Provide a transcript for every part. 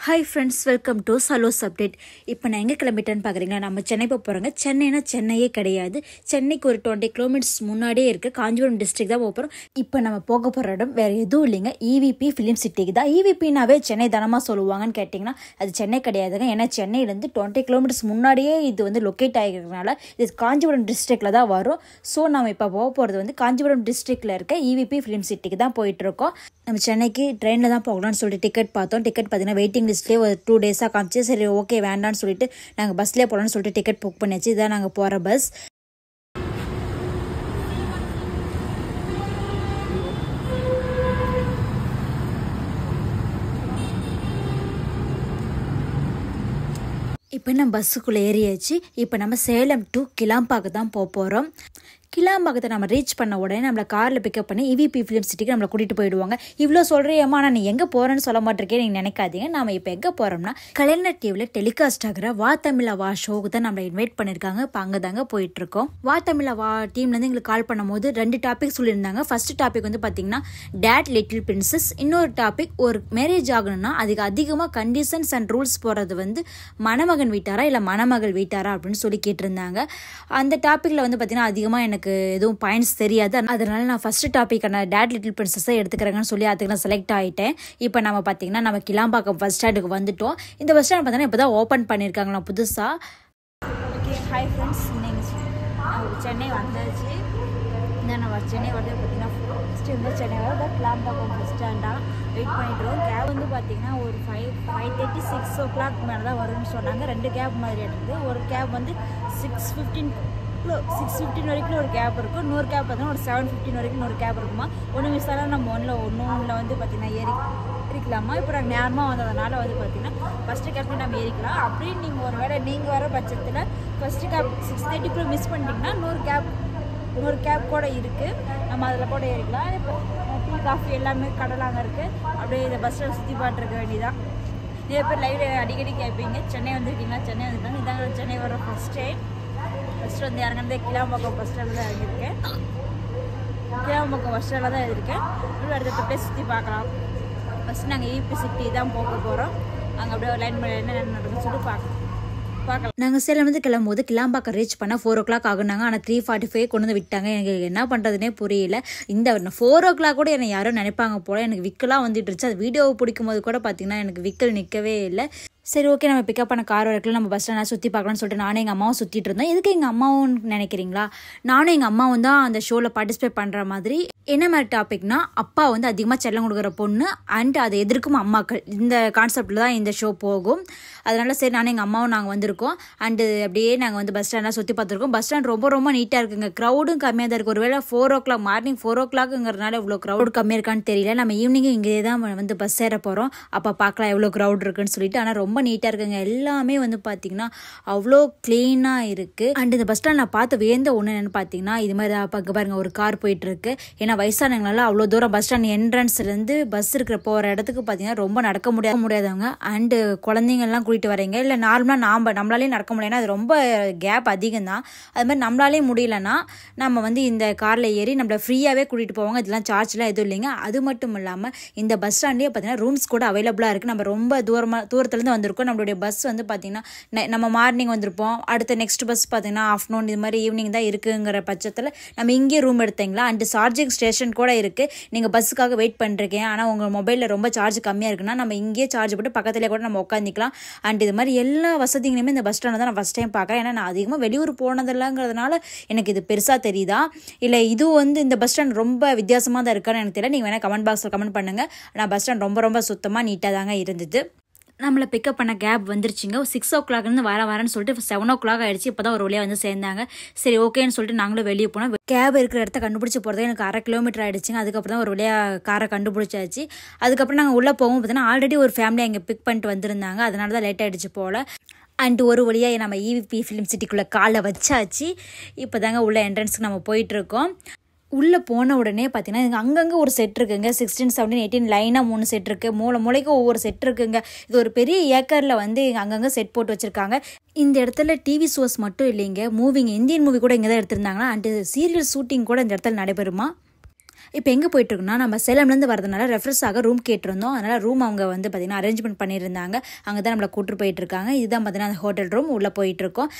Hi friends, welcome to Salos Update. இப்போ நான் எங்கே கிளம்பிட்டேன்னு பார்க்குறீங்களா? நம்ம சென்னை போக போகிறோங்க. சென்னைனா சென்னையே கிடையாது. சென்னைக்கு ஒரு 20 கிலோமீட்டர்ஸ் முன்னாடியே இருக்குது. காஞ்சிபுரம் டிஸ்ட்ரிக்ட் தான் போக போகிறோம். இப்போ நம்ம போக போகிற இடம் வேறு எதுவும் இல்லைங்க, EVP ஃபிலிம் சிட்டிக்கு தான். EVPனாவே சென்னை தானமாக சொல்லுவாங்கன்னு கேட்டிங்கன்னா அது சென்னை கிடையாதுங்க. ஏன்னா சென்னையிலேருந்து 20 கிலோமீட்டர்ஸ் முன்னாடியே இது வந்து லொக்கேட் ஆகிருக்கிறதுனால இது காஞ்சிபுரம் டிஸ்ட்ரிக்டில் தான் வரும். ஸோ நம்ம இப்போ போக போகிறது வந்து காஞ்சிபுரம் டிஸ்ட்ரிக்டில் இருக்க EVP ஃபிலிம் சிட்டிக்கு தான் போயிட்டுருக்கோம். நம்ம சென்னைக்கு ட்ரெயினில் தான் போகலாம்னு சொல்லிட்டு டிக்கெட் பார்த்தோம். டிக்கெட் பார்த்தீங்கன்னா வெயிட்டிங் லிஸ்ட்லேயே ஒரு 2 டேஸாக காமிச்சு, சரி ஓகே வேண்டான்னு சொல்லிட்டு நாங்கள் பஸ்லேயே போகலான்னு சொல்லிட்டு டிக்கெட் புக் பண்ணியாச்சு. இதுதான் நாங்கள் போகிற பஸ். இப்போ நம்ம பஸ்ஸுக்குள்ளே ஏறியாச்சு. இப்போ நம்ம சேலம் டு கிளாம்பாக்கு தான் போக போகிறோம். கிளாம்பாக்கத்தை நம்ம ரீச் பண்ண உடனே நம்மளை காரில் பிக்கப் பண்ணி EVP ஃபிலிம் சிட்டிக்கு நம்மளை கூட்டிகிட்டு போயிடுவாங்க. இவ்வளோ சொல்கிறேம்மா, ஆனால் நீ எங்கே போகிறேன்னு சொல்ல மாட்டேருக்கே நீங்கள் நினைக்காதீங்க. நம்ம இப்போ எங்கே போகிறோம்னா கலைஞர் டிவியில் டெலிகாஸ்ட் ஆகிற வா தமிழா வா ஷோவுக்கு தான் நம்மளை இன்வைட் பண்ணியிருக்காங்க. இப்போ அங்கே தாங்க போயிட்டுருக்கோம். வா தமிழா வா டீம்லேருந்து எங்களுக்கு கால் பண்ணும்போது 2 டாபிக் சொல்லியிருந்தாங்க. ஃபர்ஸ்ட் டாபிக் வந்து பார்த்திங்கன்னா டேட் லிட்டில் பிரின்சஸ். இன்னொரு டாபிக், ஒரு மேரேஜ் ஆகணும்னா அதுக்கு அதிகமாக கண்டிஷன்ஸ் அண்ட் ரூல்ஸ் போகிறது வந்து மணமகன் வீட்டாரா இல்லை மணமகள் வீட்டாரா அப்படின்னு சொல்லி கேட்டிருந்தாங்க. அந்த டாப்பிக்கில் வந்து பார்த்திங்கன்னா அதிகமாக எனக்கு எதுவும் பாயிண்ட்ஸ் தெரியாது. அதனால நான் ஃபர்ஸ்ட் டாபிக்கான டேட் லிட்டில் பிரின்சஸை எடுத்துக்கிறேங்கன்னு சொல்லி அதுக்கு நான் செலக்ட் ஆகிட்டேன். இப்போ நம்ம பார்த்தீங்கன்னா நம்ம கிளாம்பாக்கம் பஸ் ஸ்டாண்டுக்கு வந்துட்டோம். இந்த பஸ் ஸ்டாண்ட் பார்த்தீங்கன்னா இப்போ தான் ஓப்பன் பண்ணியிருக்காங்களா புதுசாக. ஓகே, ஹாய் ஃப்ரெண்ட்ஸ், நீங்கள் சென்னை வந்தாச்சு. நம்ம சென்னை வந்து பார்த்தீங்கன்னா ஃபஸ்ட்டு வந்து சென்னை வர கிளாம்பாக்கம் பஸ் ஸ்டாண்டாக வெயிட் பண்ணிட்டுருக்கோம். கேப் வந்து பார்த்தீங்கன்னா ஒரு 5:30 6 o'clock மேலே தான் வரும்னு சொன்னாங்க. 2 கேப் மாதிரி எடுத்து, ஒரு கேப் வந்து 6:15 வரைக்கும் ஒரு கேப் இருக்கும். இன்னொரு கேப் பார்த்தீங்கன்னா ஒரு 7:15 வரைக்கும் ஒரு கேப் இருக்குமா. ஒன்று மிஸ் ஆனால் நம்ம ஒன்றில் வந்து பார்த்திங்கன்னா ஏறிக்கலாமா. இப்போ நாங்கள் நேரமாக வந்ததுனால வந்து பார்த்திங்கன்னா ஃபஸ்ட்டு கேப்லேயும் நம்ம ஏறிக்கலாம். அப்படியே நீங்கள் ஒரு வேளை நீங்கள் வர பட்சத்தில் ஃபஸ்ட்டு கேப் 6:30 மிஸ் பண்ணிட்டீங்கன்னா இன்னொரு கேப் கூட இருக்குது, நம்ம அதில் கூட ஏறிக்கலாம். இப்போ டீ காஃபி எல்லாமே கடலாங்க இருக்குது. அப்படியே இந்த பஸ் ஸ்டாண்ட் சுற்றி பார்த்துருக்க வேண்டியதான். நிறைய பேர் லைவ்ல அடிக்கடி கேட்பீங்க, சென்னை வந்துருக்கீங்களா, சென்னை வந்துருக்காங்க. இதாங்க சென்னை வர ஃபஸ்ட் டைம். ஃபஸ்ட்டு வந்து இறங்குனதே கிளாம்பாக்கம் பஸ் ஸ்டாண்டில் தான் இறங்கியிருக்கேன். கிளாம்பாக்கம் பஸ் ஸ்டாண்டில் தான் இருக்கேன். இன்னும் அடுத்த பிளேஸ் சுற்றி பார்க்கலாம். ஃபஸ்ட்டு நாங்கள் EVP சிட்டி தான் போக போகிறோம். அங்கே அப்படியே லைன் பண்ணி என்ன நடக்குதுன்னு சொல்லி பார்க்கலாம். நாங்கள் சேலம்லேருந்து கிளம்பும்போது கிளாம்பாக்கம் ரீச் பண்ணால் 4 o'clock ஆகுனாங்க. ஆனால் 3:45 கொண்டு வந்து விட்டாங்க. எனக்கு என்ன பண்ணுறதுனே புரியல. இந்த 4 o'clock கூட என்னை யாரும் நினைப்பாங்க போல். எனக்கு விக்கெல்லாம் வந்துட்டு இருந்துச்சு. அது வீடியோவை பிடிக்கும் போது கூட பார்த்தீங்கன்னா எனக்கு விக்கல் நிற்கவே இல்லை. சரி ஓகே, நம்ம பிக்கப் பண்ண கார் வரைக்கும் நம்ம பஸ் ஸ்டாண்ட் சுற்றி பார்க்கலாம்னு சொல்லிட்டு நானும் எங்கள் அம்மாவும் சுற்றிட்டு இருந்தோம். எதுக்கு எங்கள் அம்மாவும் நினைக்கிறீங்களா? நானும் எங்கள் அம்மாவும் தான் அந்த ஷோவில் பார்ட்டிசிபேட் பண்ணுற மாதிரி. என்ன மாதிரி டாபிக்னா, அப்பா வந்து அதிகமாக செல்லம் கொடுக்குற பொண்ணு அண்ட் அதை எதிர்க்கும் அம்மாக்கள், இந்த கான்செப்டில் தான் இந்த ஷோ போகும். அதனால சரி நானும் எங்கள் அம்மாவும் நாங்கள் வந்திருக்கோம். அண்டு அப்படியே நாங்கள் வந்து பஸ் ஸ்டாண்டாக சுற்றி பார்த்துருக்கோம். பஸ் ஸ்டாண்ட் ரொம்ப ரொம்ப நீட்டாக இருக்குங்க. க்ரௌடும் கம்மியாக தான் இருக்குது. ஒருவேளை 4 o'clock மார்னிங் 4 o'clockங்கிறதுனால இவ்வளோ க்ரௌட் கம்மியாக இருக்கான்னு தெரியல. நம்ம ஈவினிங்கும் இங்கே தான் வந்து பஸ் ஏற போகிறோம். அப்போ பார்க்கலாம் எவ்வளோ க்ரௌட் இருக்குன்னு சொல்லிட்டு. ஆனால் ரொம்ப நீட்டாக இருக்குங்க. எல்லாமே வந்து பார்த்திங்கன்னா அவ்வளோ க்ளீனாக இருக்குது. அண்ட் இந்த பஸ் ஸ்டாண்ட் நான் பார்த்து வேந்த ஒன்று என்னென்னு பார்த்தீங்கன்னா, இது மாதிரி அங்கே பாருங்கள் ஒரு கார் போயிட்டுருக்கு. ஏன்னா வயசானவங்களால அவ்வளோ தூரம் பஸ் ஸ்டாண்ட் என்ட்ரன்ஸ்லேருந்து பஸ் இருக்கிற போகிற இடத்துக்கு பார்த்தீங்கன்னா ரொம்ப நடக்க முடியாதவங்க அண்டு குழந்தைங்கள்லாம் கூட்டிகிட்டு வரீங்க. இல்லை நார்மலாக நம்மளாலே நடக்க முடியலன்னா அது ரொம்ப கேப் அதிகம் தான். அது மாதிரி நம்மளாலே முடியலன்னா நம்ம வந்து இந்த காரில் ஏறி நம்மளை ஃப்ரீயாகவே கூட்டிகிட்டு போவாங்க. இதெல்லாம் சார்ஜ்லாம் எதுவும் இல்லைங்க. அது மட்டும் இல்லாமல் இந்த பஸ் ஸ்டாண்ட்லேயே பார்த்தீங்கன்னா ரூம்ஸ் கூட அவைலபிளாக இருக்குது. நம்ம ரொம்ப தூரத்துலேருந்து வந்திருக்கோம். நம்மளுடைய பஸ் வந்து பார்த்திங்கன்னா நம்ம மார்னிங் வந்திருப்போம். அடுத்த நெக்ஸ்ட் பஸ் பார்த்திங்கன்னா ஆஃப்டர்நூன் இது மாதிரி ஈவினிங் தான் இருக்குங்கிற பட்சத்தில் நம்ம இங்கே ரூம் எடுத்தீங்களா. அண்ட் சார்ஜிங் ஸ்டேஷன் கூட இருக்குது. நீங்கள் பஸ்ஸுக்காக வெயிட் பண்ணுறீங்க, ஆனால் உங்கள் மொபைலில் ரொம்ப சார்ஜ் கம்மியாக இருக்குன்னா நம்ம இங்கேயே சார்ஜ் போட்டு பக்கத்துலேயே கூட நம்ம உட்காந்துக்கலாம். அண்ட் இது மாதிரி எல்லா வசதிகளுமே இந்த பஸ் ஸ்டாண்டை தான் நான் ஃபஸ்ட் டைம் பார்க்குறேன். ஏன்னா நான் அதிகமாக வெளியூர் போனதில்லைங்கிறதுனால எனக்கு இது பெருசாக தெரியுதா இல்லை இது வந்து இந்த பஸ் ஸ்டாண்ட் ரொம்ப வித்தியாசமாக தான் இருக்கான்னு எனக்கு தெரியல. நீங்கள் வேணால் கமெண்ட் பாக்ஸில் கமெண்ட் பண்ணுங்கள். ஆனால் பஸ் ஸ்டாண்ட் ரொம்ப ரொம்ப சுத்தமாக நீட்டாக தாங்க இருந்தது. நம்மளை பிக்கப் பண்ண கேப் வந்துருச்சுங்க. 6 o'clockலேருந்து வரேன்னு சொல்லிட்டு 7 o'clock ஆகிடுச்சு. இப்போ தான் ஒரு வழியாக வந்து சேர்ந்தாங்க. சரி ஓகேன்னு சொல்லிட்டு நாங்களும் வெளியே போனோம். கேப் இருக்கிற இடத்த கண்டுபிடிச்சி போகிறதே எனக்கு 1/2 kilometer ஆகிடுச்சிங்க. அதுக்கப்புறம் தான் ஒரு வழியாக காரை கண்டுபிடிச்சாச்சு. அதுக்கப்புறம் நாங்கள் உள்ளே போகும் பார்த்தீங்கன்னா ஆல்ரெடி ஒரு ஃபேமிலி அங்கே பிக் பண்ணிட்டு வந்திருந்தாங்க. அதனால தான் லேட் ஆகிடுச்சு போல். அண்ட் ஒரு வழியாக நம்ம EVP ஃபிலிம் சிட்டிக்குள்ளே காலை வச்சாச்சு. இப்போ தாங்க உள்ள என்ட்ரன்ஸுக்கு நம்ம போயிட்டுருக்கோம். உள்ளே போன உடனே பார்த்தீங்கன்னா அங்கங்கே ஒரு செட் இருக்குங்க. 16, 17, 18 லைனாக 3 செட் இருக்குது. மூளைக்கு ஒவ்வொரு செட் இருக்குங்க. இது ஒரு பெரிய ஏக்கரில் வந்து அங்கங்கே செட் போட்டு வச்சுருக்காங்க. இந்த இடத்துல டிவி ஷோஸ் மட்டும் இல்லைங்க, இந்தியன் மூவி கூட இங்கே தான் எடுத்திருந்தாங்கன்னா. அண்டு சீரியல் ஷூட்டிங் கூட இந்த இடத்துல நடைபெறுமா. இப்போ எங்கே போயிட்டுருக்கோம்னா நம்ம சேலம்லேருந்து வரதுனால ரெஃப்ரெஷ் ஆக ரூம் கேட்டிருந்தோம். அதனால் ரூம் அவங்க வந்து பார்த்திங்கன்னா அரேஞ்ச்மெண்ட் பண்ணியிருந்தாங்க. அங்கே தான் நம்மளை கூப்பிட்டு போயிட்டுருக்காங்க. இதுதான் பார்த்திங்கன்னா அந்த ஹோட்டல் ரூம் உள்ளே போயிட்டுருக்கோம்.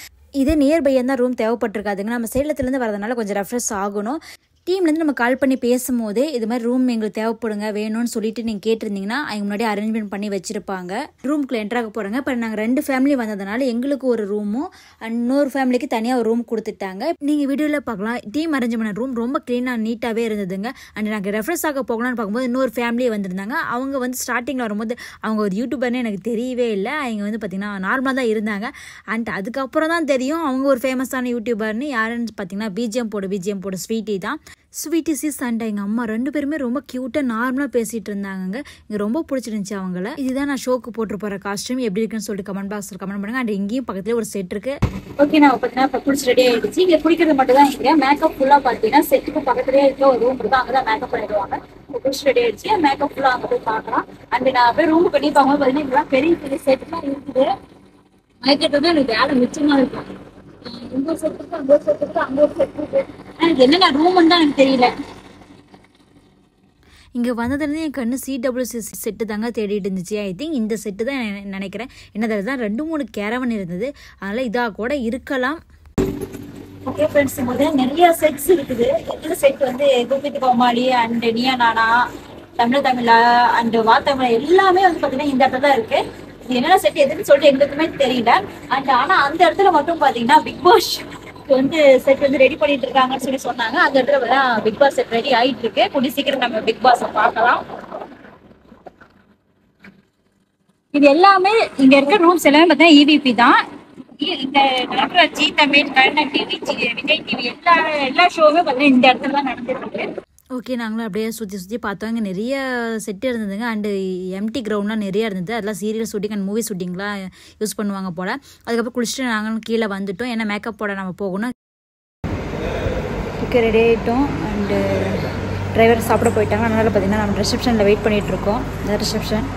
இதே நியர்பையாக தான் ரூம் தேவைப்பட்டிருக்காதுங்க. நம்ம சேலத்துலேருந்து வரதுனால கொஞ்சம் ரெஃப்ரெஷ் ஆகணும். டீம்லேருந்து நம்ம கால் பண்ணி பேசும்போது இது மாதிரி ரூம் எங்களுக்கு தேவைப்படுங்க வேணும்னு சொல்லிட்டு நீங்கள் கேட்டிருந்தீங்கன்னா அவங்க முன்னாடி அரேஞ்ச்மெண்ட் பண்ணி வச்சுருப்பாங்க. ரூமுக்குள்ளே என்ட்ராக போகிறாங்க. இப்போ நாங்கள் 2 ஃபேமிலி வந்ததுனால எங்களுக்கு ஒரு ரூமும் இன்னொரு ஃபேமிலிக்கு தனியாக ஒரு ரூம் கொடுத்துட்டாங்க. நீங்கள் வீடியோவில் பார்க்கலாம் டீம் அரேஞ்ச் பண்ண ரூம் ரொம்ப க்ளீனாக நீட்டாகவே இருந்ததுங்க. அண்ட் நாங்கள் ரெஃப்ரெஷ் ஆக போகலான்னு பார்க்கும்போது இன்னொரு ஃபேமிலி வந்திருந்தாங்க. அவங்க வந்து ஸ்டார்டிங்கில் வரும்போது அவங்க ஒரு யூடியூபர்னு எனக்கு தெரியவே இல்லை. அவங்க வந்து பார்த்திங்கன்னா நார்மலாக தான் இருந்தாங்க. அண்ட் அதுக்கப்புறம் தான் தெரியும் அவங்க ஒரு ஃபேமஸான யூடியூபர்னு. யாருன்னு பார்த்தீங்கன்னா பிஜிஎம் போடு ஸ்வீட்டி தான். ஸ்வீட்டி சிஸ் அண்ட் எங்கள் அம்மா 2 பேருமே ரொம்ப க்யூட்டாக நார்மலாக பேசிகிட்டு இருந்தாங்க. இங்கே ரொம்ப பிடிச்சிருந்துச்சி அவங்கள. இதுதான் நான் ஷோக்கு போட்டு போகிற காஸ்ட்யூம். எப்படி இருக்குன்னு சொல்லிட்டு கமெண்ட் பாக்ஸில் கமெண்ட் பண்ணுங்கள். அண்ட் இங்கேயும் பக்கத்துலேயே ஒரு செட் இருக்குது. ஓகே, நான் பார்த்தீங்கன்னா இப்போ பிடிச்சி ரெடி ஆகிடுச்சு. இங்கே பிடிக்கிறது மட்டும் தான் இங்கே. மேக்கப் ஃபுல்லாக பார்த்தீங்கன்னா செட்டுக்கு பக்கத்துலேயே இருக்க ஒரு ரூம் இருக்குது. அங்கே தான் மேக்கப் பண்ணிடுவாங்க. இப்போ பிடிச்சி ரெடி ஆகிடுச்சு. மேக்கப் ஃபுல்லாக அங்கே போய் பார்க்கலாம். அண்ட் நான் போய் ரூம் பண்ணி பார்க்கும்போது பார்த்தீங்கன்னா இதெல்லாம் பெரிய பெரிய செட்டுலாம் இருக்குது. மேக்கப் எனக்கு வேலை மிச்சமாக இருக்கும். இங்க ஒரு செட் இருக்கு, அங்க ஒரு செட் இருக்கு, அங்க ஒரு செட் இருக்கு. எனக்கு என்னென்ன ரூம்னு தான் எனக்கு தெரியல. இங்கே வந்ததுலேருந்து என் கண்ணு CWC செட்டு தாங்க தேடிட்டு இருந்துச்சு. ஐ திங்க் இந்த செட்டு தான் நினைக்கிறேன். என்னது தான் 2-3 கேரவன் இருந்தது. அதனால் இதாக கூட இருக்கலாம். ஓகே ஃப்ரெண்ட்ஸ், முதல்ல நிறைய செட்ஸ் இருக்குது. எத்தனை செட் வந்து குப்பித்து கோமாளி அண்ட் நியா நானா, தமிழா அண்ட் வாத்தமிழா எல்லாமே வந்து பார்த்தீங்கன்னா இந்த இடத்துல தான் இருக்கு. என்னென்ன செட் எதுன்னு சொல்லிட்டு எங்களுக்குமே தெரியல. அண்ட் ஆனால் அந்த இடத்துல மட்டும் பார்த்தீங்கன்னா பிக் பாஸ் வந்து செட் வந்து ரெடி பண்ணிட்டு இருக்காங்கன்னு சொல்லி சொன்னாங்க. அந்த இடத்துல தான் பிக் பாஸ் செட் ரெடி ஆயிட்டு இருக்கு. கூடிய சீக்கிரம் நம்ம பிக் பாஸ் பார்க்கலாம். இது எல்லாமே இங்க இருக்க ரூம்ஸ் எல்லாமே பார்த்தீங்கன்னா EVP தான். இந்த நடக்கிற G Tamil, Karnataka TV, Vijay TV எல்லா ஷோவுமே பார்த்தீங்கன்னா இந்த இடத்துல தான் நடந்துருக்கு. ஓகே, நாங்களும் அப்படியே சுற்றி பார்த்தோம். இங்கே நிறைய செட்டு இருந்ததுங்க. அண்டு எம்டி கிரவுண்ட்லாம் நிறைய இருந்தது. அதெல்லாம் சீரியல் ஷூட்டிங் அண்ட் மூவி ஷூட்டிங்லாம் யூஸ் பண்ணுவாங்க போல். அதுக்கப்புறம் குளிச்சுட்டு நாங்களும் கீழே வந்துட்டோம். ஏன்னா மேக்கப் போட நம்ம போகணும். ஓகே, ரெடி ஆகிட்டோம். அண்டு டிரைவர் சாப்பிட போயிட்டாங்க. அதனால் பார்த்தீங்கன்னா நம்ம ரிசப்ஷனில் வெயிட் பண்ணிகிட்ருக்கோம். இந்த ரிசப்ஷன்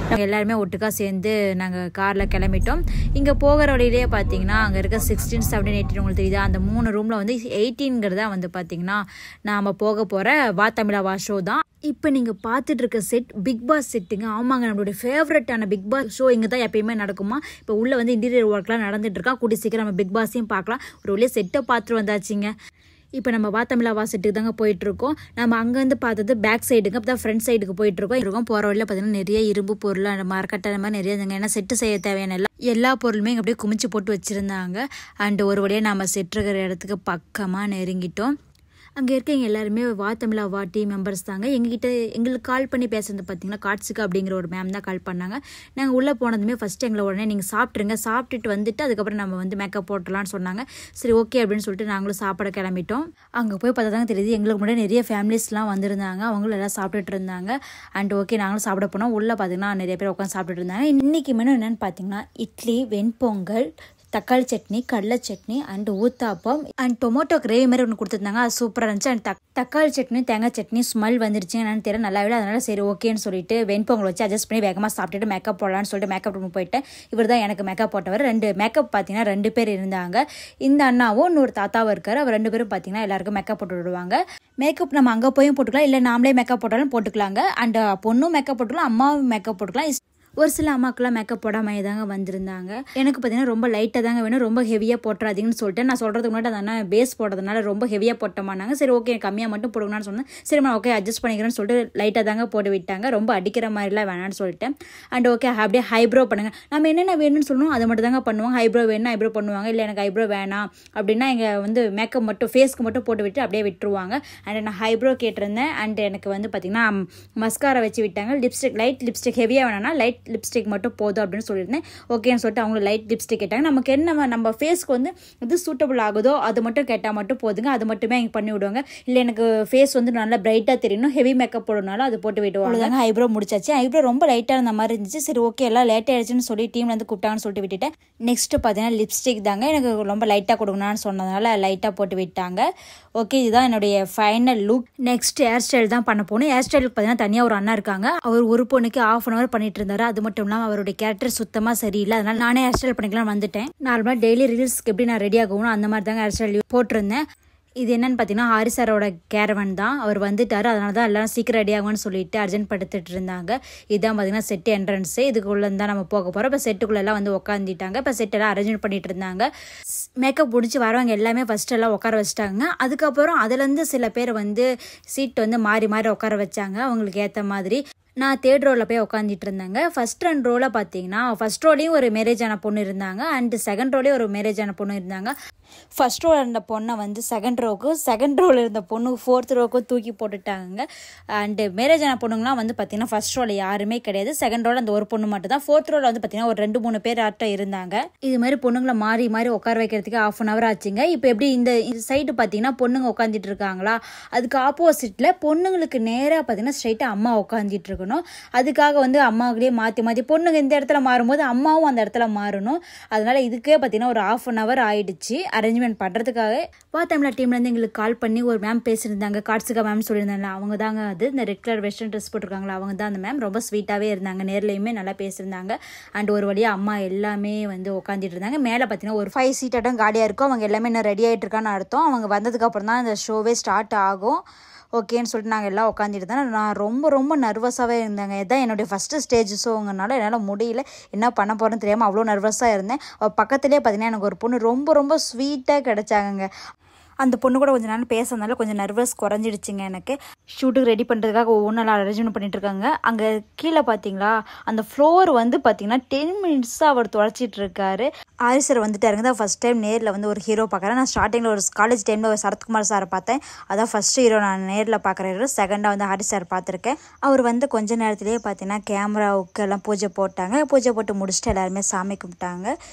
நாங்கள் எல்லாருமே ஒட்டுக்காக சேர்ந்து நாங்கள் காரில் கிளம்பிட்டோம். இங்கே போகிற வழியிலேயே பார்த்தீங்கன்னா அங்கே இருக்க 16, 17, 18 உங்களுக்கு தெரியுதா, அந்த 3 ரூமில் வந்து 18ங்கிறதா வந்து பார்த்தீங்கன்னா நாம் போக போகிற வா தமிழா வா ஷோ தான். இப்போ நீங்கள் பார்த்துட்டு இருக்க செட் பிக் பாஸ் செட்டுங்க. ஆமாங்க, நம்மளுடைய ஃபேவரட்டான பிக் பாஸ் ஷோ இங்கே தான் எப்பயுமே நடக்குமா. இப்போ உள்ளே வந்து இன்டீரியர் ஒர்க்லாம் நடந்துட்டு இருக்கா. கூடி சீக்கிரம் நம்ம பிக் பாஸையும் பார்க்கலாம். ஒரு வழியாக செட்டை பார்த்துட்டு வந்தாச்சுங்க. இப்போ நம்ம வா தமிழா வா செட்டுக்கு தாங்க போயிட்டுருக்கோம். நம்ம அங்கேருந்து பார்த்தது பேக் சைடுங்க. அப்போ தான் ஃப்ரண்ட் சைடுக்கு போயிட்டுருக்கோம். போகிற வழியில் பார்த்தீங்கன்னா நிறைய இரும்பு பொருள், அந்த மரக்கட்டை, அந்த மாதிரி நிறைய இருந்துங்க. ஏன்னா செட்டு செய்ய தேவையான எல்லா பொருளுமே இங்கே அப்படியே குமிச்சு போட்டு வச்சுருந்தாங்க. அண்ட் ஒரு வழியாக நம்ம செட் இருக்கிற இடத்துக்கு பக்கமாக நெருங்கிட்டோம். அங்கே இருக்கவங்க எல்லாருமே வா தமிழா வா டீம் மெம்பர்ஸ் தாங்க. எங்களுக்கு கால் பண்ணி பேசுறது பார்த்தீங்கன்னா காட்சிகா அப்படிங்கிற ஒரு மேம் தான் கால் பண்ணாங்க. நாங்கள் உள்ளே போனதுமே ஃபஸ்ட்டு எங்களை உடனே நீங்கள் சாப்பிட்டுட்டு வந்துட்டு அதுக்கப்புறம் நம்ம வந்து மேக்கப் போட்டலான்னு சொன்னாங்க. சரி ஓகே அப்படின்னு சொல்லிட்டு நாங்களும் சாப்பிட கிளம்பிட்டோம். அங்கே போய் பார்த்தா தாங்க தெரியுது எங்களுக்கு முன்னாடி நிறைய ஃபேமிலிஸ்லாம் வந்திருந்தாங்க. அவங்களும் எல்லாம் சாப்பிட்டுட்டு இருந்தாங்க. அண்ட் ஓகே நாங்களும் சாப்பிட போனோம். உள்ளே பார்த்தீங்கன்னா நிறைய பேர் உட்காந்து சாப்பிட்டுட்டு இருந்தாங்க. இன்றைக்கி மெனு என்னென்னு பார்த்தீங்கன்னா இட்லி, வெண்பொங்கல், தக்காளி சட்னி, கடலை chutney and uttapam and tomato gravy மாதிரி ஒன்று கொடுத்துருந்தாங்க. அது சூப்பராக இருந்துச்சு. அண்ட் தக்காளி சட்னி, தேங்காய் சட்னி ஸ்மெல் வந்துருச்சு என்னன்னு தெரியல, நல்லாவே. அதனால சரி ஓகேன்னு சொல்லிட்டு வெண்பொங்கல் வச்சு அட்ஜஸ்ட் பண்ணி வேகமாக சாப்பிட்டுட்டு மேக்கப் போடலான்னு சொல்லிட்டு மேக்கப் ரூம் போயிட்டேன். இவர் தான் எனக்கு மேக்கப் போட்டவர். 2 மேக்கப் பார்த்தீங்கன்னா 2 பேர் இருந்தாங்க. இந்த அண்ணாவும் இன்னொரு தாத்தாவும் இருக்காரு. அவர் 2 பேரும் பார்த்தீங்கன்னா எல்லாருக்கும் மேக்கப் போட்டு விடுவாங்க. மேக்கப் நம்ம அங்கே போயும் போட்டுக்கலாம், இல்லை நாமளே மேக்கப் போட்டாலும் போட்டுக்கலாங்க. அண்ட் பொண்ணும் மேக்கப் போட்டுக்கலாம், அம்மாவும் மேக்கப் போட்டுக்கலாம். ஒரு சில அம்மாக்கெல்லாம் மேக்கப் போடாமல் தாங்க வந்திருந்தாங்க. எனக்கு பார்த்தீங்கன்னா ரொம்ப லைட்டாக தாங்க வேணும், ரொம்ப ஹெவியாக போட்டுறாதீங்கன்னு சொல்லிட்டு நான் சொல்கிறதுக்கு முன்னாடி அந்த பேஸ் போடுறதுனால ரொம்ப ஹெவியாக போட்டோமானாங்க. சரி ஓகே கம்மியாக மட்டும் போடுங்கன்னு சொன்னேன். சரிம்மா ஓகே அட்ஜஸ்ட் பண்ணிக்கிறேன்னு சொல்லிட்டு லைட்டாக தாங்க போட்டு விட்டாங்க. ரொம்ப அடிக்கிற மாதிரிலாம் வேணான்னு சொல்லிட்டேன். அண்ட் ஓகே அப்படியே ஹைப்ரோ பண்ணுங்கள். நம்ம என்னென்ன வேணும்னு சொல்லணும் அதை மட்டும் தாங்க பண்ணுவாங்க. ஹைப்ரோ வேணும்னா ஹைப்ரோ பண்ணுவாங்க, இல்லை எனக்கு ஹைப்ரோ வேணாம் அப்படின்னா இங்கே வந்து மேக்கப் மட்டும் ஃபேஸ்க்கு மட்டும் போட்டு விட்டு அப்படியே விட்டுருவாங்க. அண்ட் நான் ஹைப்ரோ கேட்டிருந்தேன். அண்ட் எனக்கு வந்து பார்த்திங்கன்னா மஸ்காரா வச்சு விட்டாங்க. லிப்ஸ்டிக் லைட் லிப்ஸ்டிக் ஹெவியாக வேணாம்னா லைட் லிப்ஸ்டிக் மட்டும் போதும் அப்படின்னு சொல்லியிருந்தேன். ஓகேன்னு சொல்லிட்டு அவங்க லைட் லிப்ஸ்டிக் கேட்டாங்க. நமக்கு என்ன நம்ம ஃபேஸ்க்கு வந்து இது சூட்டபிள் ஆகுதோ அது மட்டும் கேட்டால் மட்டும் போதுங்க. அது மட்டுமே எனக்கு பண்ணி விடுவாங்க. இல்லை எனக்கு ஃபேஸ் வந்து நல்லா பிரைட்டாக தெரியணும், ஹெவி மேக்கப் போடணும்னாலும் அது போட்டு விடுவாங்க. ஐப்ரோ முடிச்சாச்சு. ஐப்ரோ ரொம்ப லைட்டாக இருந்த மாதிரி இருந்துச்சு. சரி ஓகே எல்லாம் லேட் ஆயிடுச்சுன்னு சொல்லி டீம்ல வந்து கூப்பிட்டாங்கன்னு சொல்லிட்டு விட்டுட்டேன். நெக்ஸ்ட் பார்த்தீங்கன்னா லிப்ஸ்டிக் தாங்க. எனக்கு ரொம்ப லைட்டாக கொடுக்கணும்னு சொன்னதுனால லைட்டாக போட்டு விட்டாங்க. ஓகே இதுதான் என்னுடைய final look. Next hair style தான் பண்ண போகணும். ஹேர் ஸ்டைலுக்கு பார்த்தீங்கன்னா தனியாக ஒரு அண்ணா இருக்காங்க. அவர் ஒரு பொண்ணுக்கு 1/2 hour பண்ணிட்டு இருந்தாரு. அது மட்டும் இல்லாமல் அவருடைய கேரக்டர் சுத்தமாக சரியில்லை. அதனால நானே ஹேர் ஸ்டைல் பண்ணிக்கலாம் வந்துட்டேன். நார்மலாக டெய்லி ரீல்ஸ்க்கு எப்படி நான் ரெடி ஆகணும் அந்த மாதிரி தாங்க ஹேர் ஸ்டைல் போட்டிருந்தேன். இது என்னன்னு பார்த்தீங்கன்னா ஹாரிஸ் சாரோட கேரவன் தான். அவர் வந்துட்டார், அதனால தான் எல்லோரும் சீக்கிரம் ரெடி ஆகும்னு சொல்லிட்டு அர்ஜென்ட் படுத்துட்டு இருந்தாங்க. இதுதான் பார்த்தீங்கன்னா செட்டு என்ட்ரன்ஸு. இதுக்குள்ளே தான் நம்ம போக போகிறோம். இப்போ செட்டுக்குள்ளெல்லாம் வந்து உட்காந்துட்டாங்க. இப்போ செட்டெல்லாம் அரேஞ்ச் பண்ணிட்டு இருந்தாங்க. மேக்கப் முடிச்சு வரவங்க எல்லாமே ஃபஸ்ட் எல்லாம் உட்கார வச்சுட்டாங்க. அதுக்கப்புறம் அதுலேருந்து சில பேர் வந்து சீட் வந்து மாறி மாறி உட்கார வச்சாங்க அவங்களுக்கு ஏற்ற மாதிரி. நான் 3rd ரோவில் போய் உட்காந்துட்டு இருந்தேங்க. ஃபஸ்ட் 2 ரோவில் பார்த்தீங்கன்னா ஃபஸ்ட் ரோலையும் ஒரு மேரேஜ் ஆன பொண்ணு இருந்தாங்க, அண்ட் 2nd ரோலையும் ஒரு மேரேஜ் ஆன பொண்ணு இருந்தாங்க. ஃபஸ்ட் ரோவில் இருந்த பொண்ணை வந்து 2nd ரோவுக்கும், 2nd ரோவில் இருந்த பொண்ணு 4th ரோவுக்கும் தூக்கி போட்டுட்டாங்க. அண்டு மேரேஜ் ஆன பொண்ணுங்களாம் வந்து பார்த்திங்கன்னா ஃபஸ்ட் ரோவில் யாருமே கிடையாது. 2nd ரோவில் அந்த ஒரு பொண்ணு மட்டும் தான். 4th ரோவில் வந்து பார்த்திங்கன்னா ஒரு 2-3 பேர் ஆட்டம் இருந்தாங்க. இது மாதிரி பொண்ணுங்களை மாறி மாறி உட்கார வைக்கிறதுக்கு 1/2 hour ஆச்சுங்க. இப்போ எப்படி இந்த சைடு பார்த்திங்கன்னா பொண்ணுங்க உட்காந்துட்டு இருக்காங்களா, அதுக்கு ஆப்போசிட்டில் பொண்ணுங்களுக்கு நேராக பார்த்திங்கன்னா ஸ்ட்ரைட்டாக அம்மா உட்காந்துட்டு இருக்கணும். அதுக்காக வந்து அம்மாவுக்குள்ளேயே மாற்றி மாற்றி பொண்ணுங்க இந்த இடத்துல மாறும்போது அம்மாவும் அந்த இடத்துல மாறணும். அதனால் இதுக்கே பார்த்திங்கன்னா ஒரு 1/2 hour ஆயிடுச்சு அரேஞ்ச்மெண்ட் பண்ணுறதுக்காக. தமிழா டீம்லேருந்து எங்களுக்கு கால் பண்ணி ஒரு மேம் பேசியிருந்தாங்க, கார்ட்ஸிகா மேம் சொல்லியிருந்தாங்க. அவங்க தாங்க அது இந்த ரெட் கலர் வெஸ்டர்ன் ட்ரெஸ் போட்டிருக்காங்களா அவங்க தான் அந்த மேம். ரொம்ப ஸ்வீட்டாகவே இருந்தாங்க, நேர்லையுமே நல்லா பேசியிருந்தாங்க. அண்ட் ஒரு வழியாக அம்மா எல்லாமே வந்து உட்காந்துட்டு இருந்தாங்க. மேலே பார்த்தீங்கன்னா ஒரு 5 சீட்டாட்டம் காலியாக இருக்கும். அவங்க எல்லாமே இன்னும் ரெடி ஆகிட்டு இருக்கான்னு அர்த்தம். அவங்க வந்ததுக்கப்புறம் தான் இந்த ஷோவே ஸ்டார்ட் ஆகும். ஓகேன்னு சொல்லிட்டு நாங்கள் எல்லாம் உட்காந்துட்டு தான். நான் ரொம்ப நர்வஸாகவே இருந்தேங்க. இதுதான் என்னுடைய ஃபஸ்ட்டு ஸ்டேஜ் ஷோங்கனால என்னால் முடியல, என்ன பண்ண போகிறேன்னு தெரியாமல் அவ்வளோ நர்வஸாக இருந்தேன். பக்கத்துலேயே பார்த்தீங்கன்னா எனக்கு ஒரு பொண்ணு ரொம்ப ஸ்வீட்டாக கிடச்சாங்கங்க. அந்த பொண்ணு கூட கொஞ்சம் நேரம் பேசுறதுனால கொஞ்சம் நர்வஸ் குறைஞ்சிடுச்சிங்க எனக்கு. ஷூட்டுக்கு ரெடி பண்ணுறதுக்காக ஒவ்வொன்றும் அரேஞ்ச்மெண்ட் பண்ணிட்டு இருக்காங்க. அங்கே கீழே பார்த்தீங்களா அந்த ஃப்ளோர் வந்து பார்த்தீங்கன்னா 10 minutes-ஆக அவர் தொலைச்சிட்டு இருக்காரு. ஹாரிஸ் சார் வந்துட்டாருங்க. தான் ஃபஸ்ட் டைம் நேரில் வந்து ஒரு ஹீரோ பார்க்குறேன். நான் ஸ்டார்டிங்கில் ஒரு காலேஜ் டைமில் ஒரு சரத்குமார் சாரை பார்த்தேன், அதான் ஃபஸ்ட் ஹீரோ நான் நேரில் பார்க்குற ஹீரோ. செகண்டாக வந்து ஹாரிஸ் சார் பார்த்துருக்கேன். அவர் வந்து கொஞ்ச நேரத்துலேயே பார்த்தீங்கன்னா கேமராவுக்கு எல்லாம் பூஜை போட்டாங்க. பூஜை போட்டு முடிச்சுட்டு எல்லாருமே சாமி கும்பிட்டாங்க.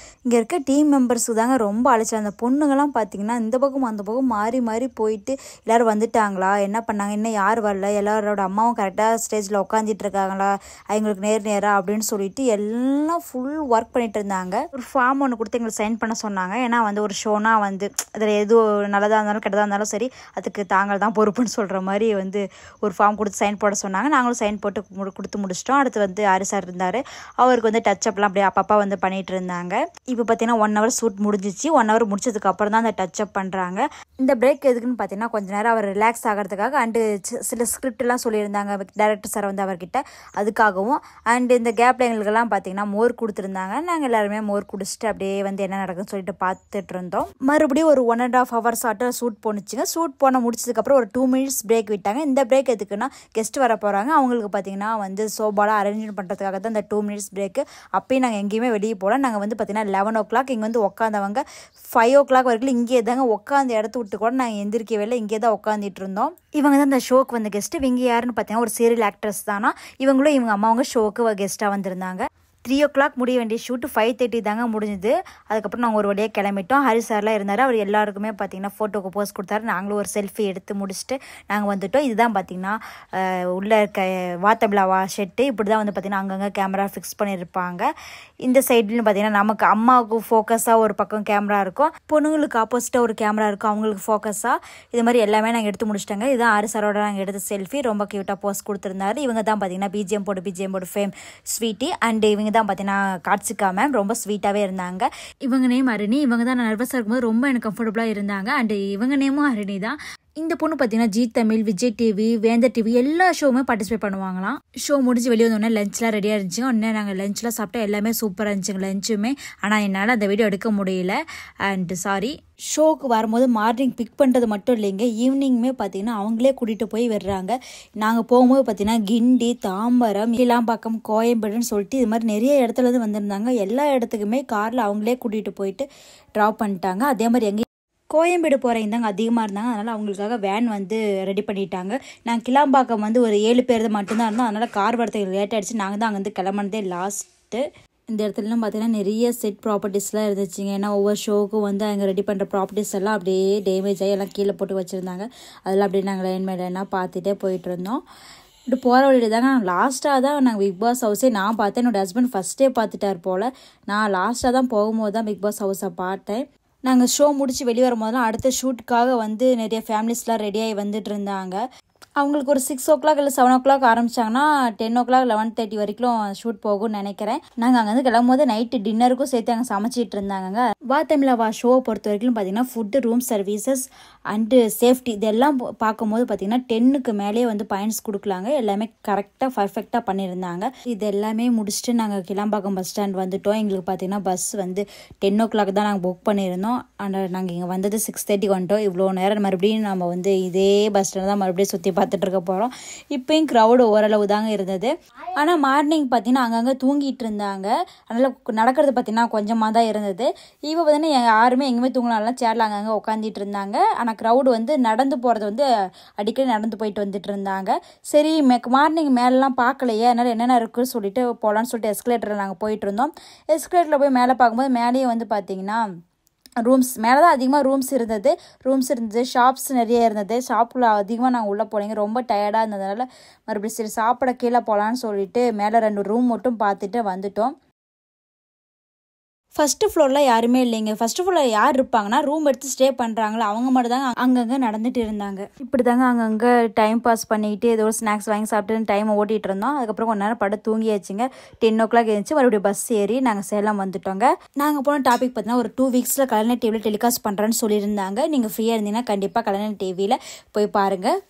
இங்கே இருக்க டீம் மெம்பர்ஸுக்கு தாங்க ரொம்ப அழைச்சல். அந்த பொண்ணுங்கள்லாம் பார்த்தீங்கன்னா இந்த பக்கம் அந்த பக்கம் மாறி போயிட்டு எல்லோரும் வந்துட்டாங்களா, என்ன பண்ணாங்க, இன்னும் யார் வரல, எல்லாரோட அம்மாவும் கரெக்டாக ஸ்டேஜில் உட்காந்துட்டு இருக்காங்களா அவங்களுக்கு நேராக அப்படின்னு சொல்லிட்டு எல்லாம் ஃபுல் ஒர்க் பண்ணிட்டு இருந்தாங்க. ஒரு ஃபார்ம் ஒன்று கொடுத்து எங்களுக்கு சைன் பண்ண சொன்னாங்க. ஏன்னா வந்து ஒரு ஷோனா வந்து அதில் எதுவும் நல்லதாக இருந்தாலும் கெட்டதாக இருந்தாலும் சரி அதுக்கு தாங்கள் தான் பொறுப்புன்னு சொல்கிற மாதிரி வந்து ஒரு ஃபார்ம் கொடுத்து சைன் போட சொன்னாங்க. நாங்களும் சைன் போட்டு கொடுத்து முடிச்சிட்டோம். அடுத்து வந்து ஹாரிஸ் சார் இருந்தார். அவருக்கு வந்து டச்சப்லாம் அப்படியே அப்பப்போ வந்து பண்ணிகிட்டு இருந்தாங்க. இப்போ பார்த்தீங்கன்னா 1 hour ஷூட் முடிஞ்சிச்சு. 1 hour முடிச்சதுக்கப்புறம் தான் அந்த டச்சப் பண்ணுறாங்க. இந்த பிரேக் எதுக்குன்னு பார்த்தீங்கன்னா கொஞ்ச நேரம் அவர் ரிலாக்ஸ் ஆகிறதுக்காக, அண்டு சில ஸ்கிரிப்டெல்லாம் சொல்லியிருந்தாங்க டைரக்டர் சார் வந்து அவர்கிட்ட, அதுக்காகவும். அண்டு இந்த கேப்பில் எங்களுக்கெல்லாம் பார்த்தீங்கன்னா மோர் கொடுத்துருந்தாங்க. நாங்கள் எல்லாருமே மோர் குடிச்சிட்டு அப்படியே வந்து என்ன நடக்குதுன்னு சொல்லிட்டு பார்த்துட்டு இருந்தோம். மறுபடியும் ஒரு 1.5 hours ஆட்டம் ஷூட் போணுச்சுங்க. ஷூட் போன முடிச்சதுக்கப்புறம் ஒரு 2 minutes பிரேக் விட்டாங்க. இந்த பிரேக் எதுக்குன்னா கெஸ்ட் வர போகிறாங்க, அவங்களுக்கு பார்த்தீங்கன்னா வந்து சோபாலாம் அரேஞ்ச் பண்ணுறதுக்காக தான் இந்த 2 minutes பிரேக்கு. அப்பயும் நாங்கள் எங்கேயுமே வெளியே போகல. நாங்கள் வந்து பார்த்தீங்கன்னா 11 o'clock இங்கே வந்து உட்காந்தவங்க 5 o'clock வரைக்கும் இங்கே தாங்க உட்காந்து இடத்த விட்டு கூட நாங்கள் எந்திரிக்கவே இல்லை, இங்கே தான் உட்காந்துட்டு இருந்தோம். இவங்க தான் இந்த ஷோக்கு வந்த கெஸ்ட்டு. இவங்க யாருன்னு பார்த்தீங்கன்னா ஒரு சீரியல் ஆக்ட்ரஸ் தானா. இவங்களும் இவங்க அம்மாவங்க ஷோக்கு கெஸ்ட்டாக வந்திருந்தாங்க. 3 o'clock முடிய வேண்டிய ஷூட்டு 5:30 தாங்க முடிஞ்சுது. அதுக்கப்புறம் நாங்கள் ஒரு வழியாக கிளம்பிட்டோம். ஹாரிஸ் சார்லாம் இருந்தார். அவர் எல்லாருக்குமே பார்த்தீங்கன்னா ஃபோட்டோக்கு போஸ் கொடுத்தாரு. நாங்களும் ஒரு செல்ஃபி எடுத்து முடிச்சுட்டு நாங்கள் வந்துவிட்டோம். இதுதான் பார்த்தீங்கன்னா உள்ளே இருக்க வாத்தபிளாவா ஷெட்டு. இப்படி தான் வந்து பார்த்திங்கன்னா அங்கங்கே கேமரா ஃபிக்ஸ் பண்ணியிருப்பாங்க. இந்த சைட்லன்னு பார்த்தீங்கன்னா நமக்கு அம்மாவுக்கு ஃபோக்கஸாக ஒரு பக்கம் கேமரா இருக்கும், பொண்ணுங்களுக்கு ஆப்போசிட்டாக ஒரு கேமரா இருக்கும் அவங்களுக்கு ஃபோக்கஸாக. இது மாதிரி எல்லாமே நாங்கள் எடுத்து முடிச்சிட்டாங்க. இதுதான் ஹாரிஸ் சாரோட நாங்கள் எடுத்த செல்ஃபி. ரொம்ப க்யூட்டாக போஸ் கொடுத்துருந்தாரு. இவங்க தான் பார்த்தீங்கன்னா பிஜிஎம் போடு ஃபேம் ஸ்வீட்டி. அண்ட் இவங்க தான் பார்த்தீங்கன்னா கார்ட்ஸிகா மேம். ரொம்ப ஸ்வீட்டாகவே இருந்தாங்க. இவங்க நேம் அருணி. இவங்க தான் நான் நர்வஸாக இருக்கும்போது ரொம்ப எனக்கு கம்ஃபர்டபுளாக இருந்தாங்க. அண்ட் இவங்க நேமும் அருணி தான். இந்த பொண்ணு பார்த்தீங்கன்னா ஜி தமிழ், விஜய் டிவி, வேந்தர் டிவி எல்லா ஷோவுமே பார்ட்டிசிபேட் பண்ணுவாங்களாம். ஷோ முடிஞ்சு வெளியே வந்தோடனே லஞ்ச்லாம் ரெடியாக இருந்துச்சு. உடனே நாங்கள் லஞ்ச்லாம் சாப்பிட்டா எல்லாமே சூப்பராக இருந்துச்சுங்க லஞ்சுமே. ஆனால் என்னால் அந்த வீடியோ எடுக்க முடியல, அண்ட் சாரி. ஷோவுக்கு வரும்போது மார்னிங் பிக் பண்ணுறது மட்டும் இல்லைங்க, ஈவினிங்குமே பார்த்தீங்கன்னா அவங்களே கூட்டிகிட்டு போய் விடுறாங்க. நாங்கள் போகும்போது பார்த்தீங்கன்னா கிண்டி, தாம்பரம், கிளாம்பாக்கம், கோயம்பேடுன்னு சொல்லிட்டு இது மாதிரி நிறைய இடத்துலேருந்து வந்திருந்தாங்க. எல்லா இடத்துக்குமே காரில் அவங்களே கூட்டிகிட்டு போயிட்டு ட்ராப் பண்ணிட்டாங்க. அதே மாதிரி எங்கே கோயம்பேடு போகிறவங்க தாங்க அதிகமாக இருந்தாங்க. அதனால் அவங்களுக்காக வேன் வந்து ரெடி பண்ணிட்டாங்க. நாங்கள் கிளாம்பாக்கம் வந்து ஒரு 7 பேர் மட்டும்தான் இருந்தோம். அதனால் கார் வரத்துக்கு லேட் ஆகிடுச்சு. நாங்கள் தான் அங்கேருந்து கிளம்புனதே லாஸ்ட்டு. இந்த இடத்துலலாம் பார்த்தீங்கன்னா நிறைய செட் ப்ராப்பர்ட்டிஸ்லாம் இருந்துச்சுங்க. ஏன்னா ஒவ்வொரு ஷோவுக்கும் வந்து அங்கே ரெடி பண்ணுற ப்ராப்பர்ட்டிஸ் எல்லாம் அப்படியே டேமேஜ் ஆகி எல்லாம் கீழே போட்டு வச்சுருந்தாங்க. அதெல்லாம் அப்படியே நாங்கள் லைன் மேலே என்ன பார்த்துட்டே போயிட்டு இருந்தோம். இப்படி போகிற வழியில் தாங்க லாஸ்ட்டாக தான் நாங்கள் பிக் பாஸ் ஹவுஸே நான் பார்த்தேன். என்னோடய ஹஸ்பண்ட் ஃபஸ்ட்டே பார்த்துட்டார் போல். நான் லாஸ்ட்டாக தான் போகும்போது தான் பிக் பாஸ் ஹவுஸை பார்த்தேன். நாங்கள் ஷோ முடிச்சு வெளியே வரும்போதெல்லாம் அடுத்த ஷூட்டுக்காக வந்து நிறைய ஃபேமிலிஸ்லாம் ரெடியாகி வந்துட்டு இருந்தாங்க. அவங்களுக்கு ஒரு 6 o'clock இல்லை 7 o'clock ஆரம்பிச்சாங்கன்னா 10 o'clock 11:30 வரைக்கும் ஷூட் போகும்னு நினைக்கிறேன். நாங்கள் அங்கேருந்து கிளம்பும் போது நைட்டு டின்னருக்கும் சேர்த்து அங்கே சமைச்சிட்டு இருந்தாங்க. வா தமிழா வா ஷோவை பொறுத்த வரைக்கும் பார்த்தீங்கன்னா food, room services and safety இதெல்லாம் பார்க்கும்போது பார்த்தீங்கன்னா 10க்கு மேலேயே வந்து பாயிண்ட்ஸ் கொடுக்கலாங்க. எல்லாமே கரெக்டாக பர்ஃபெக்டாக பண்ணியிருந்தாங்க. இது எல்லாமே முடிச்சுட்டு நாங்கள் கிளம்பாக்கம் பஸ் ஸ்டாண்ட் வந்துட்டோம். எங்களுக்கு பார்த்தீங்கன்னா பஸ் வந்து 10 o'clock தான் நாங்கள் புக் பண்ணியிருந்தோம். ஆனால் நாங்கள் இங்கே வந்தது 6:30 வந்துட்டோம். இவ்வளோ நேரம் மறுபடியும் நம்ம வந்து இதே பஸ் ஸ்டாண்ட் தான் மறுபடியும் சுற்றி பார்த்துட்டு இருக்க போகிறோம். இப்போயும் க்ரௌடு ஓரளவு தாங்க இருந்தது. ஆனால் மார்னிங் பார்த்தீங்கன்னா அங்கங்கே தூங்கிட்டு இருந்தாங்க. அதனால் நடக்கிறது பார்த்தீங்கன்னா கொஞ்சமாக தான் இருந்தது. இப்போ பார்த்தீங்கன்னா யாருமே எங்கேயுமே தூங்கினாலாம் சேரில் அங்கங்கே உட்காந்துட்டு இருந்தாங்க. ஆனால் க்ரௌடு வந்து நடந்து போகிறது வந்து அடிக்கடி நடந்து போயிட்டு வந்துட்டு இருந்தாங்க. சரி மார்னிங் மேலெலாம் பார்க்கலையே, அதனால் என்னென்ன இருக்குன்னு சொல்லிட்டு போகலான்னு சொல்லிட்டு எஸ்கலேட்டரில் நாங்கள் போயிட்டு இருந்தோம். எஸ்கலேட்டரில் போய் மேலே பார்க்கும்போது மேலேயே வந்து பார்த்தீங்கன்னா ரூம்ஸ் மேலே தான் அதிகமாக ரூம்ஸ் இருந்தது. ஷாப்ஸ் நிறைய இருந்தது. ஷாப்பில் அதிகமாக நாங்கள் உள்ளே போனீங்க. ரொம்ப டயர்டாக இருந்ததுனால மறுபடியும் சரி சாப்பிட கீழே போகலான்னு சொல்லிட்டு மேலே 2 ரூம் மட்டும் பார்த்துட்டு வந்துட்டோம். ஃபஸ்ட்டு ஃப்ளோரில் யாருமே இல்லைங்க. ஃபஸ்ட்டு ஃப்ளோரில் யார் இருப்பாங்கன்னா ரூம் எடுத்து ஸ்டே பண்ணுறாங்களோ அவங்க மட்டும் தாங்க அங்கங்கே நடந்துட்டு இருந்தாங்க. இப்படி தாங்க அங்கங்கே டைம் பாஸ் பண்ணிக்கிட்டு ஏதோ ஒரு ஸ்நாக்ஸ் வாங்கி சாப்பிட்டு டைமை ஓட்டிகிட்டு இருந்தோம். அதுக்கப்புறம் கொஞ்ச நேரம் படம் தூங்கியாச்சுங்க. 10 o'clock எழுந்துச்சு மறுபடியும் பஸ் ஏறி நாங்கள் சேலம் வந்துட்டோங்க. நாங்கள் போன டாபிக் பார்த்தீங்கன்னா ஒரு 2 weeks கலைஞர் டிவியில் டெலிகாஸ்ட் பண்ணுறேன்னு சொல்லியிருந்தாங்க. நீங்கள் ஃப்ரீயாக இருந்தீங்கன்னா கண்டிப்பாக கலைஞர் டிவியில் போய் பாருங்கள்.